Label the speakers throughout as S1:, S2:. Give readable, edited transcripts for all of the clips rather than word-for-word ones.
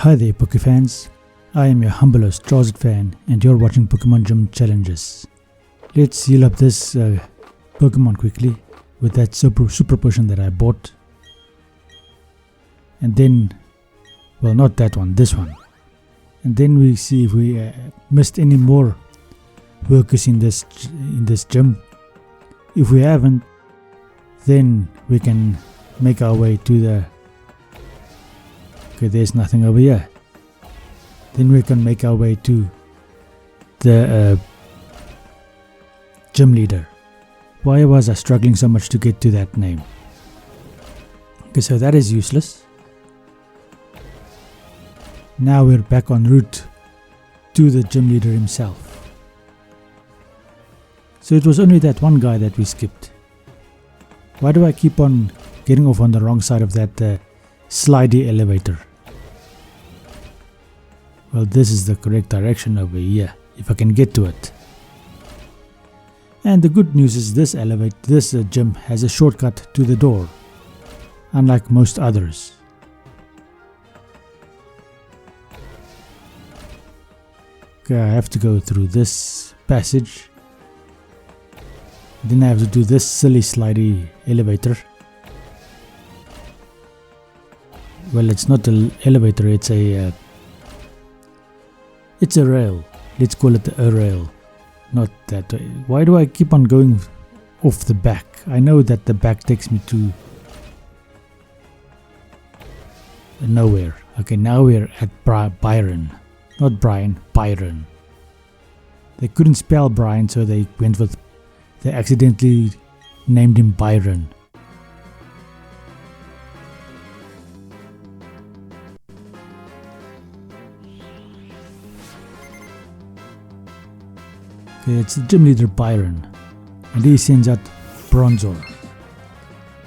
S1: Hi there Pokefans, I am your humble host Troused Fan and you're watching Pokemon Gym Challenges. Let's heal up this Pokemon quickly with that super potion that I bought. And then, well, not that one, this one. And then we see if we missed any more workers in this gym. If we haven't, then we can make our way to the... Okay, there's nothing over here. Then we can make our way to the gym leader. Why was I struggling so much to get to that name? Okay, so that is useless. Now we're back en route to the gym leader himself. So it was only that one guy that we skipped. Why do I keep on getting off on the wrong side of that slidey elevator? Well, this is the correct direction over here, if I can get to it. And the good news is this gym has a shortcut to the door, unlike most others. Okay, I have to go through this passage. Then I have to do this silly slidey elevator. Well, it's not an elevator, it's a rail. Let's call it a rail. Not that way. Why do I keep on going off the back? I know that the back takes me to nowhere. Okay, now we're at Byron. Not Brian, Byron. They couldn't spell Brian, so they accidentally named him Byron. Okay, it's the gym leader Byron, and he sends out Bronzor.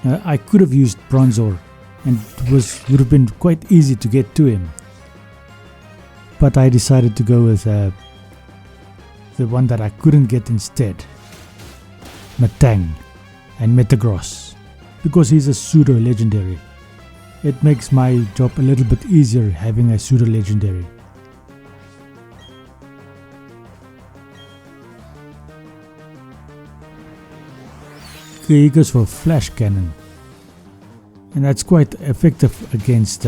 S1: Now, I could have used Bronzor, and it would have been quite easy to get to him. But I decided to go with the one that I couldn't get instead, Metang and Metagross, because he's a pseudo-legendary. It makes my job a little bit easier having a pseudo-legendary. Okay, he goes for Flash Cannon, and that's quite effective against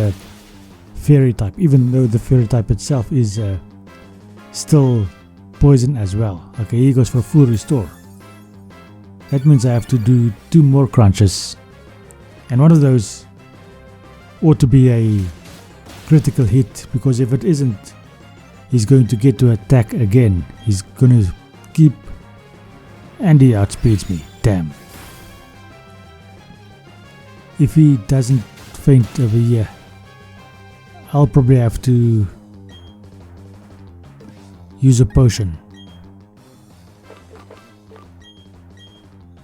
S1: Fairy type, even though the Fairy type itself is still poison as well. Okay, he goes for Full Restore. That means I have to do 2 more crunches, and one of those ought to be a critical hit, because if it isn't, he's going to get to attack again. He's going to keep, and he outspeeds me. Damn. If he doesn't faint over here, I'll probably have to use a potion.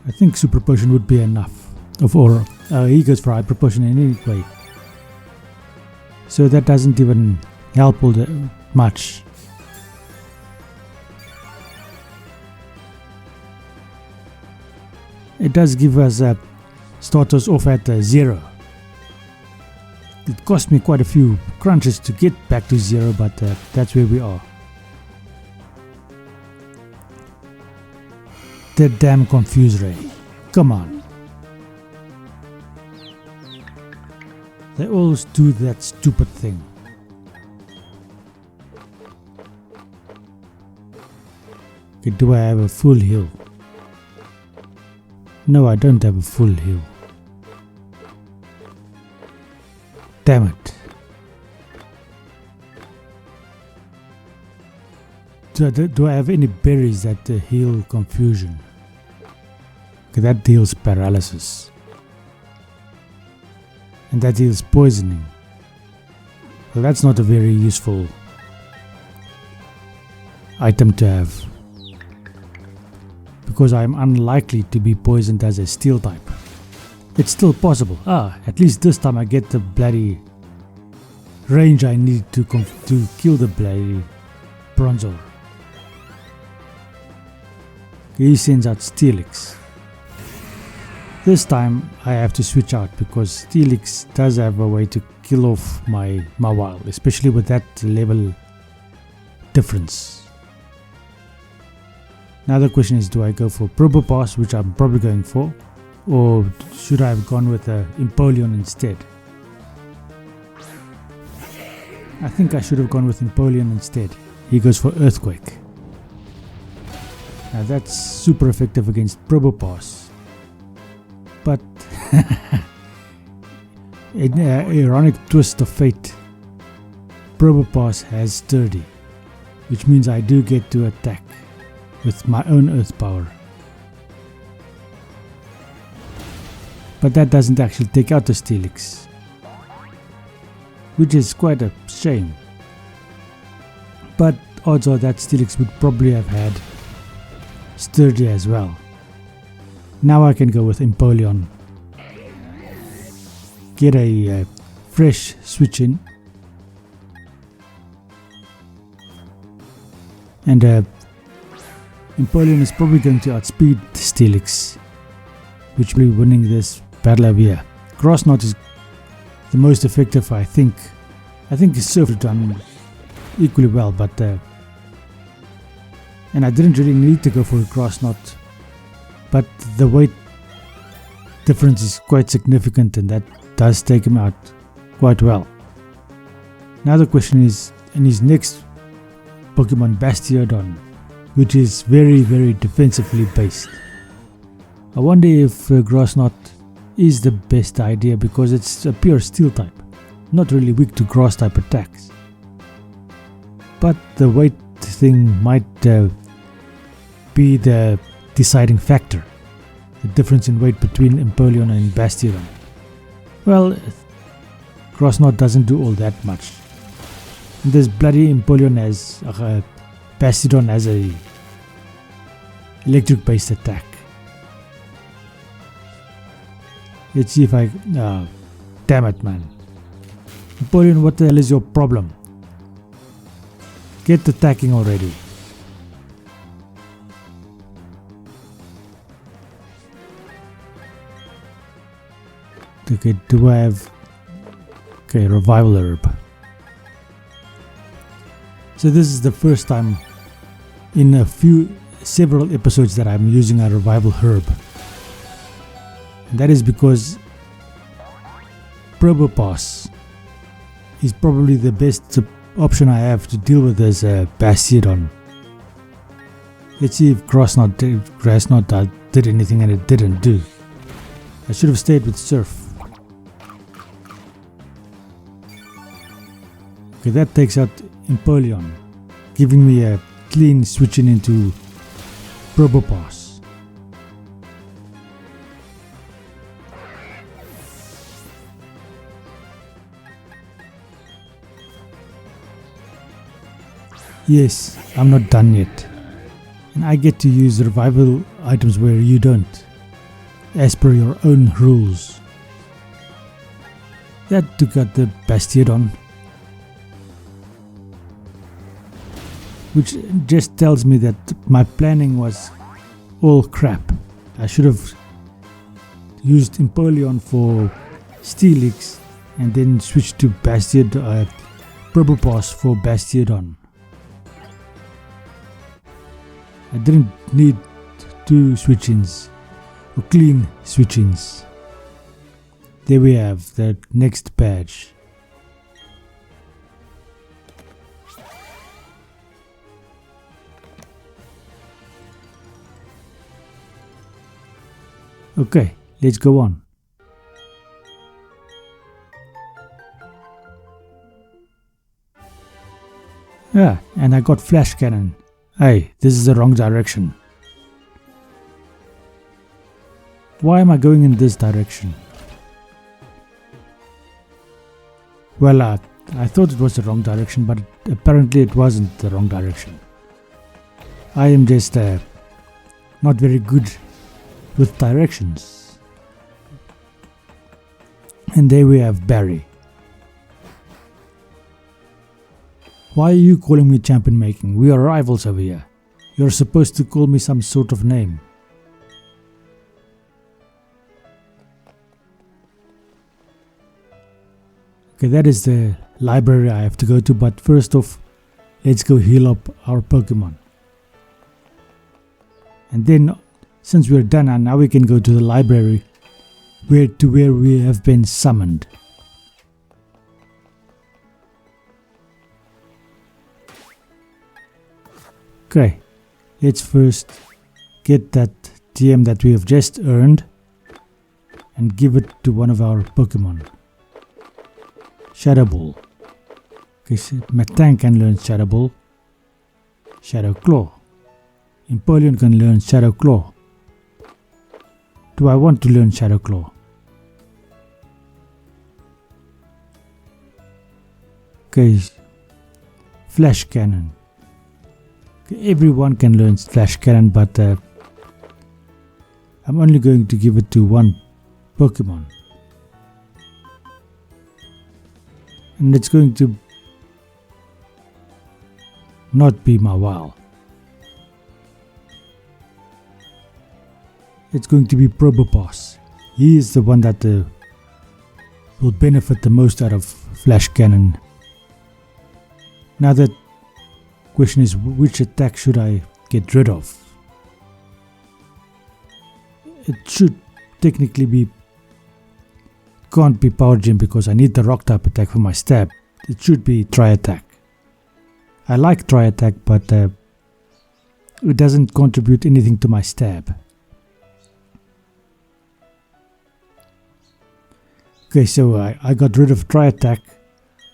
S1: I think Super Potion would be enough. He goes for Hyper Potion anyway, so that doesn't even help all that much. It does give us start us off at 0. It cost me quite a few crunches to get back to 0, but that's where we are. The damn Confuse Ray. Come on. They always do that stupid thing. Okay, do I have a full heal? No, I don't have a full heal. Damn it. Do I have any berries that heal confusion? Okay, that deals paralysis. And that deals poisoning. Well, that's not a very useful item to have, because I am unlikely to be poisoned as a steel type. It's still possible. At least this time I get the bloody range I need to kill the bloody Bronzor. He sends out Steelix. This time I have to switch out because Steelix does have a way to kill off my Mawile, especially with that level difference. Now the question is, do I go for Probopass, which I'm probably going for, or should I have gone with Empoleon instead? I think I should have gone with Empoleon instead. He goes for Earthquake. Now that's super effective against Probopass. But in an ironic twist of fate, Probopass has Sturdy, which means I do get to attack with my own Earth power. But that doesn't actually take out the Steelix, which is quite a shame. But odds are that Steelix would probably have had Sturdy as well. Now I can go with Empoleon, get a fresh switch in, and Empoleon is probably going to outspeed Steelix, which will be winning this battle over here. Grass Knot is the most effective, I think. I think it's so done equally well, but and I didn't really need to go for a Grass Knot, but the weight difference is quite significant and that does take him out quite well. Now the question is, in his next Pokemon Bastiodon, which is very defensively based, I wonder if Grass Knot is the best idea because it's a pure Steel type, not really weak to Grass type attacks. But the weight thing might be the deciding factor, the difference in weight between Empoleon and Bastiodon. Well, Grass Knot doesn't do all that much. This bloody Empoleon has Bastiodon has a electric based attack. Let's see if I damn it, man. Empoleon, what the hell is your problem? Get attacking already. Okay, do I have... Okay, Revival Herb. So this is the first time in several episodes that I'm using a Revival Herb. And that is because Probopass is probably the best option I have to deal with this Bastiodon. Let's see if Grass Knot did anything, and it didn't do. I should have stayed with Surf. Okay, that takes out Empoleon, giving me a clean switching into Probopass. Yes, I'm not done yet. And I get to use revival items where you don't, as per your own rules. That took out the Bastiodon, which just tells me that my planning was all crap. I should have used Empoleon for Steelix and then switched to Probopass for Bastiodon. I didn't need two switch-ins, or clean switch-ins. There we have the next badge. Okay, let's go on. Yeah, and I got Flash Cannon. Hey, this is the wrong direction. Why am I going in this direction? Well, I thought it was the wrong direction, but apparently it wasn't the wrong direction. I am just not very good with directions. And there we have Barry. Why are you calling me champion making? We are rivals over here. You're supposed to call me some sort of name. Okay, that is the library I have to go to, but first off, let's go heal up our Pokemon. And then, since we're done, and now we can go to the library where we have been summoned. Okay, let's first get that TM that we have just earned and give it to one of our Pokemon. Shadow Ball. Okay, so Metang can learn Shadow Ball. Shadow Claw. Empoleon can learn Shadow Claw. Do I want to learn Shadow Claw? Okay, Flash Cannon. Okay, everyone can learn Flash Cannon, but I'm only going to give it to one Pokemon. And it's going to not be Mawile. It's going to be Probopass. He is the one that will benefit the most out of Flash Cannon. Now the question is, which attack should I get rid of? It should technically be, can't be Power Gem because I need the Rock type attack for my stab. It should be Tri Attack. I like Tri Attack, but it doesn't contribute anything to my stab. Okay, so I got rid of Tri Attack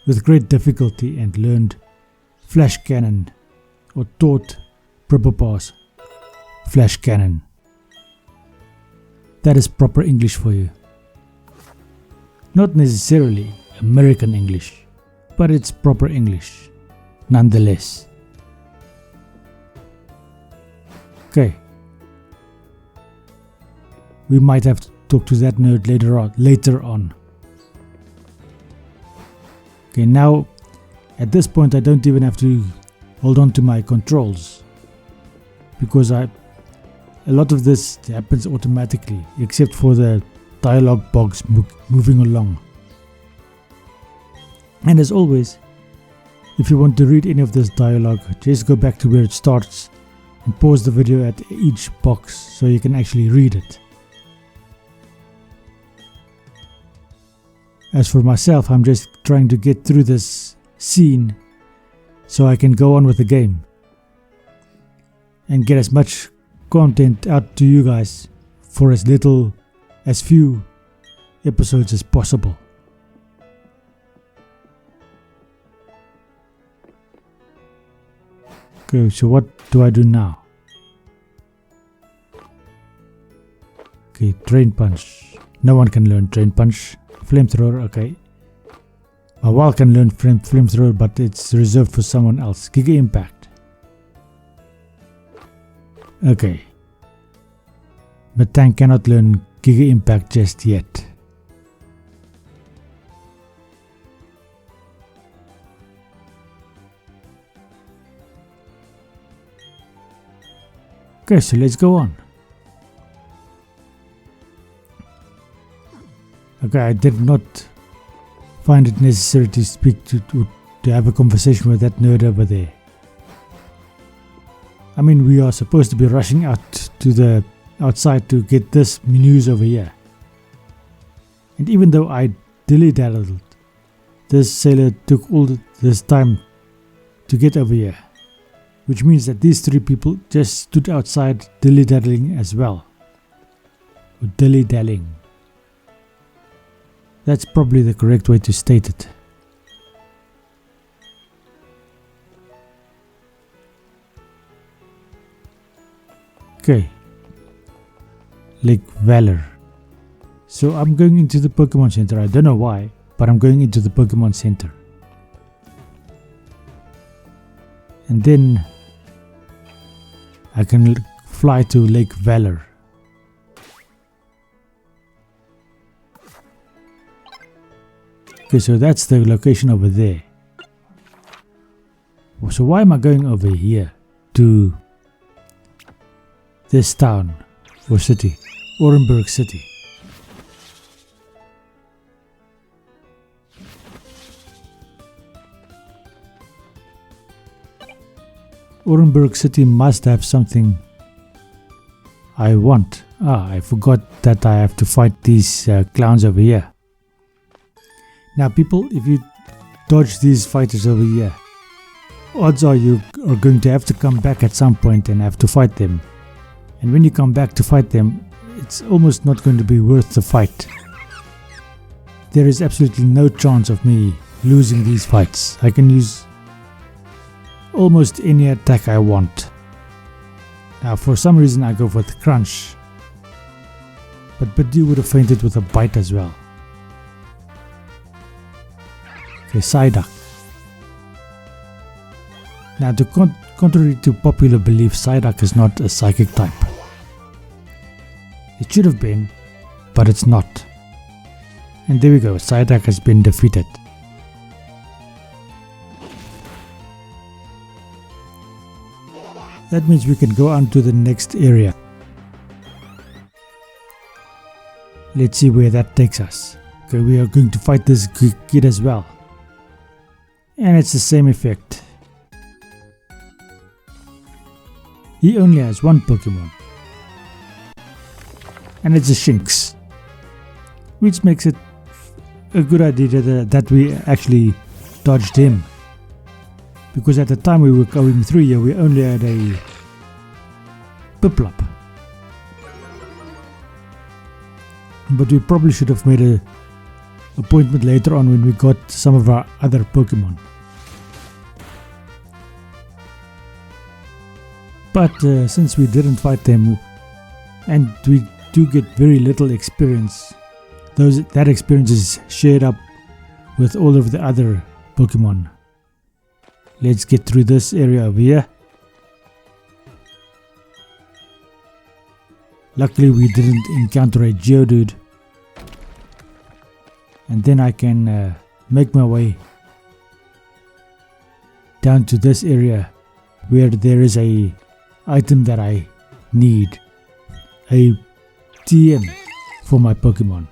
S1: with great difficulty and learned Flash Cannon, or taught Probopass Flash Cannon. That is proper English for you. Not necessarily American English, but it's proper English nonetheless. Okay. We might have to talk to that nerd later on. Okay, now at this point I don't even have to hold on to my controls, because a lot of this happens automatically, except for the dialogue box moving along. And as always, if you want to read any of this dialogue, just go back to where it starts and pause the video at each box so you can actually read it. As for myself, I'm just trying to get through this scene so I can go on with the game and get as much content out to you guys for as few episodes as possible. Okay, so what do I do now? Okay, Drain Punch. No one can learn Drain Punch. Flamethrower, okay. Mawile can learn Flamethrower, but it's reserved for someone else. Giga Impact. Okay. But Tank cannot learn Giga Impact just yet. Okay, so let's go on. Okay, I did not find it necessary to speak to have a conversation with that nerd over there. I mean, we are supposed to be rushing out to the outside to get this news over here. And even though I dilly-dalled, this sailor took all this time to get over here. Which means that these three people just stood outside dilly-dallying as well. Or dilly-dallying. That's probably the correct way to state it. Okay. Lake Valor. So I'm going into the Pokemon Center. I don't know why, but I'm going into the Pokemon Center. And then I can fly to Lake Valor. Okay, so that's the location over there. So why am I going over here to this town or city? Orenburg City. Orenburg City must have something I want. I forgot that I have to fight these clowns over here. Now people, if you dodge these fighters over here, odds are you are going to have to come back at some point and have to fight them. And when you come back to fight them, it's almost not going to be worth the fight. There is absolutely no chance of me losing these fights. I can use almost any attack I want. Now for some reason I go for the crunch. But you would have fainted with a bite as well. Okay, Psyduck. Now contrary to popular belief, Psyduck is not a psychic type. It should have been, but it's not. And there we go, Psyduck has been defeated. That means we can go on to the next area. Let's see where that takes us. Okay, we are going to fight this kid as well. And it's the same effect. He only has one Pokemon. And it's a Shinx. Which makes it a good idea that we actually dodged him. Because at the time we were going through here, we only had a Piplup. But we probably should have made an appointment later on when we got some of our other Pokemon. But since we didn't fight them, and we do get very little experience, that experience is shared up with all of the other Pokemon. Let's get through this area over here. Luckily we didn't encounter a Geodude. And then I can make my way down to this area where there is a item that I need. A TM for my Pokemon.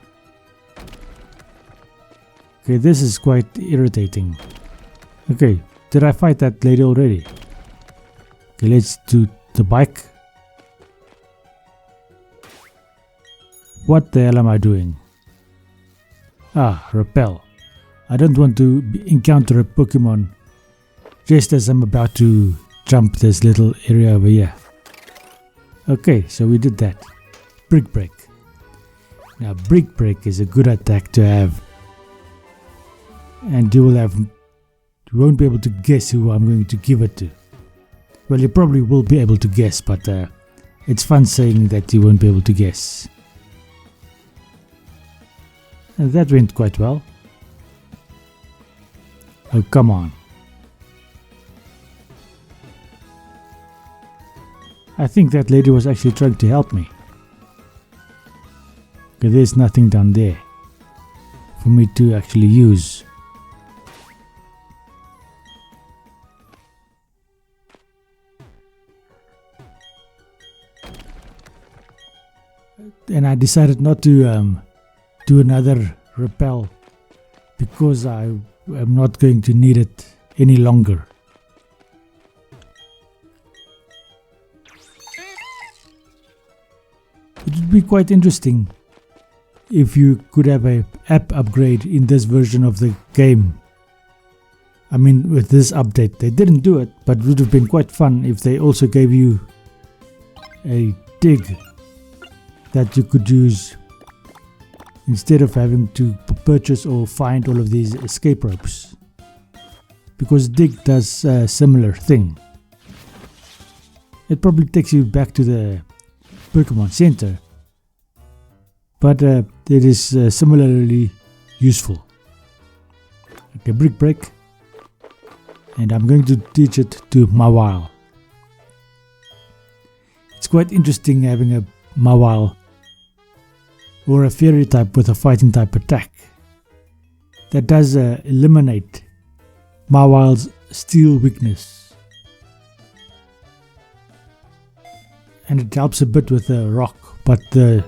S1: Okay, this is quite irritating. Okay, did I fight that lady already? Okay, let's do the bike. What the hell am I doing? Repel. I don't want to encounter a Pokemon just as I'm about to jump this little area over here. Okay, so we did that. Brick Break. Now Brick Break is a good attack to have. And you won't be able to guess who I'm going to give it to. Well, you probably will be able to guess, but it's fun saying that you won't be able to guess. And that went quite well. Oh, come on. I think that lady was actually trying to help me. But there's nothing down there for me to actually use. And I decided not to do another repel because I am not going to need it any longer. It would be quite interesting if you could have an app upgrade in this version of the game. I mean, with this update, they didn't do it, but it would have been quite fun if they also gave you a dig that you could use instead of having to purchase or find all of these escape ropes, because dig does a similar thing. It probably takes you back to the Pokémon Center, but it is similarly useful. Okay, Brick Break, and I'm going to teach it to Mawile. It's quite interesting having a Mawile or a fairy type with a fighting type attack that does eliminate Mawile's steel weakness, and it helps a bit with the rock, but the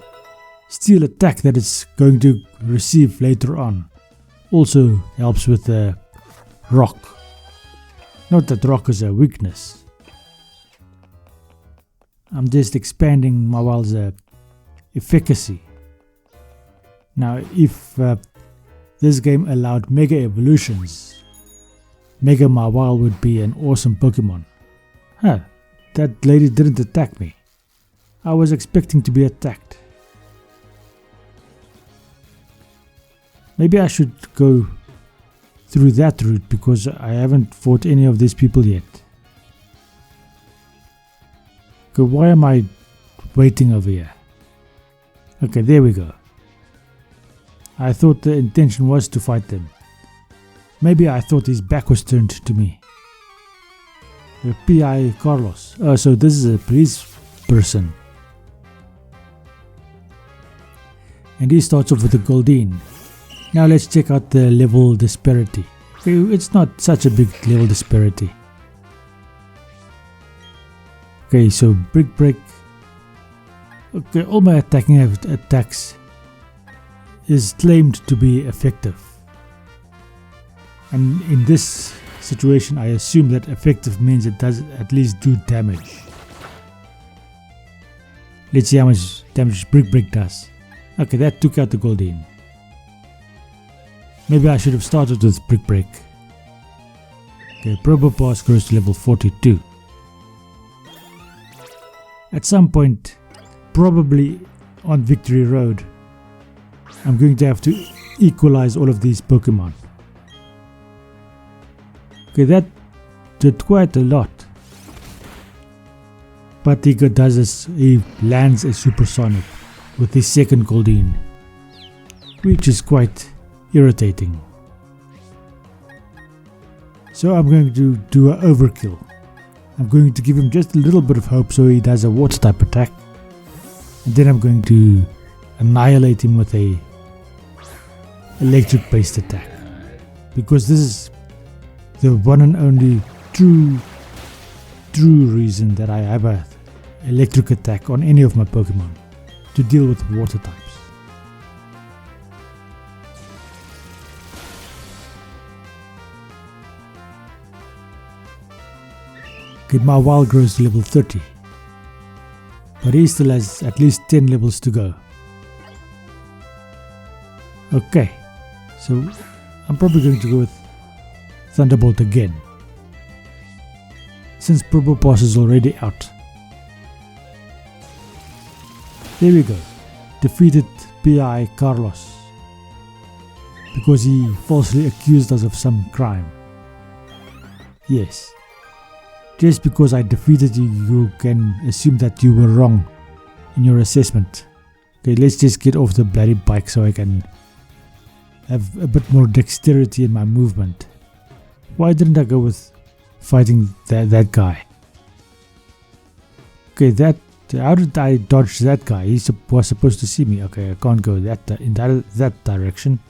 S1: steel attack that it's going to receive later on also helps with the rock. Not that rock is a weakness, I'm just expanding Mawal's efficacy. Now if this game allowed Mega Evolutions, Mega Mawal would be an awesome Pokemon. Huh, that lady didn't attack me. I was expecting to be attacked. Maybe I should go through that route because I haven't fought any of these people yet. Okay, why am I waiting over here? Okay, there we go. I thought the intention was to fight them. Maybe I thought his back was turned to me. The P.I. Carlos. Oh, so this is a police person. And he starts off with a Goldeen. Now let's check out the level disparity. Okay, it's not such a big level disparity. Okay, so Brick Break. Okay, all my attacking attacks is claimed to be effective. And in this situation, I assume that effective means it does at least do damage. Let's see how much damage Brick Break does. Okay, that took out the Goldeen. Maybe I should have started with Brick Break. Okay, Probopass goes to level 42. At some point, probably on Victory Road, I'm going to have to equalize all of these Pokemon. Okay, that did quite a lot. But he does this, he lands a Supersonic with his second Goldeen, which is quite irritating. So I'm going to do an overkill. I'm going to give him just a little bit of hope so he does a water type attack. And then I'm going to annihilate him with a electric based attack. Because this is the one and only true reason that I have an electric attack on any of my Pokemon, to deal with water types. Okay, Mawile grows to level 30, but he still has at least 10 levels to go. Okay, so I'm probably going to go with Thunderbolt again, since Probopass is already out. There we go, defeated P.I. Carlos, because he falsely accused us of some crime. Yes, just because I defeated you, you can assume that you were wrong in your assessment. Okay, let's just get off the bloody bike so I can have a bit more dexterity in my movement. Why didn't I go with fighting that guy? Okay, how did I dodge that guy? He was supposed to see me. Okay, I can't go in that direction.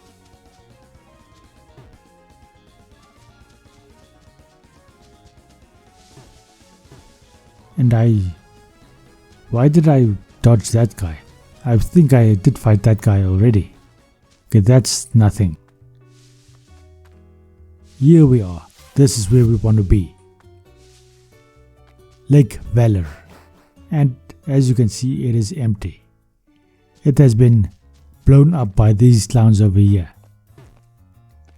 S1: And why did I dodge that guy? I think I did fight that guy already. Okay, that's nothing. Here we are. This is where we want to be. Lake Valor. And as you can see, it is empty. It has been blown up by these clowns over here.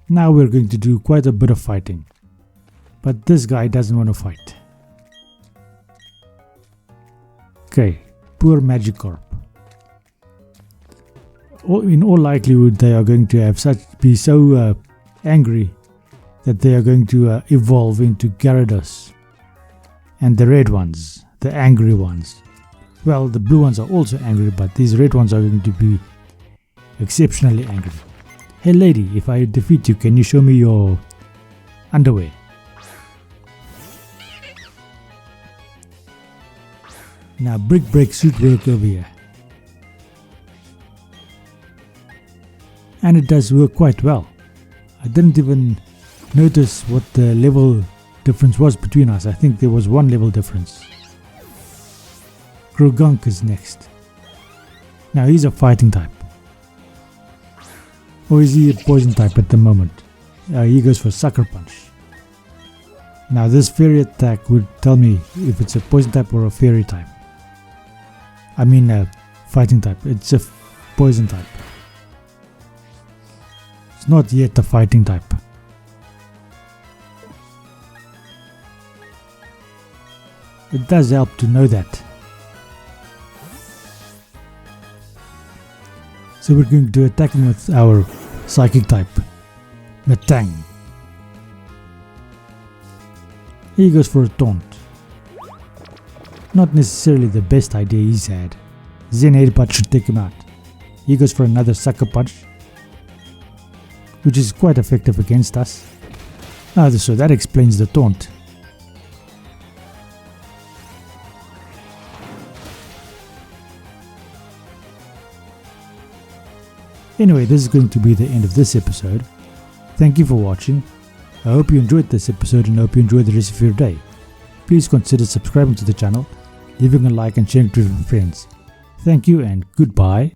S1: Now we're going to do quite a bit of fighting. But this guy doesn't want to fight. Okay, poor Magikarp. In all likelihood, they are going to be so angry that they are going to evolve into Gyarados. And the red ones, the angry ones. Well, the blue ones are also angry, but these red ones are going to be exceptionally angry. Hey lady, if I defeat you, can you show me your underwear? Now Brick Break should work over here. And it does work quite well. I didn't even notice what the level difference was between us. I think there was one level difference. Grogunk is next. Now he's a fighting type. Or is he a poison type at the moment? He goes for Sucker Punch. Now this fairy attack would tell me if it's a poison type or a fairy type. I mean fighting type. It's a poison type. It's not yet a fighting type. It does help to know that. So we're going to attack him with our psychic type, Metang. He goes for a taunt. Not necessarily the best idea he's had. Zen Headbutt should take him out. He goes for another Sucker Punch, which is quite effective against us. So that explains the taunt. Anyway, this is going to be the end of this episode. Thank you for watching. I hope you enjoyed this episode and hope you enjoy the rest of your day. Please consider subscribing to the channel, leaving a like and sharing it with your friends. Thank you and goodbye.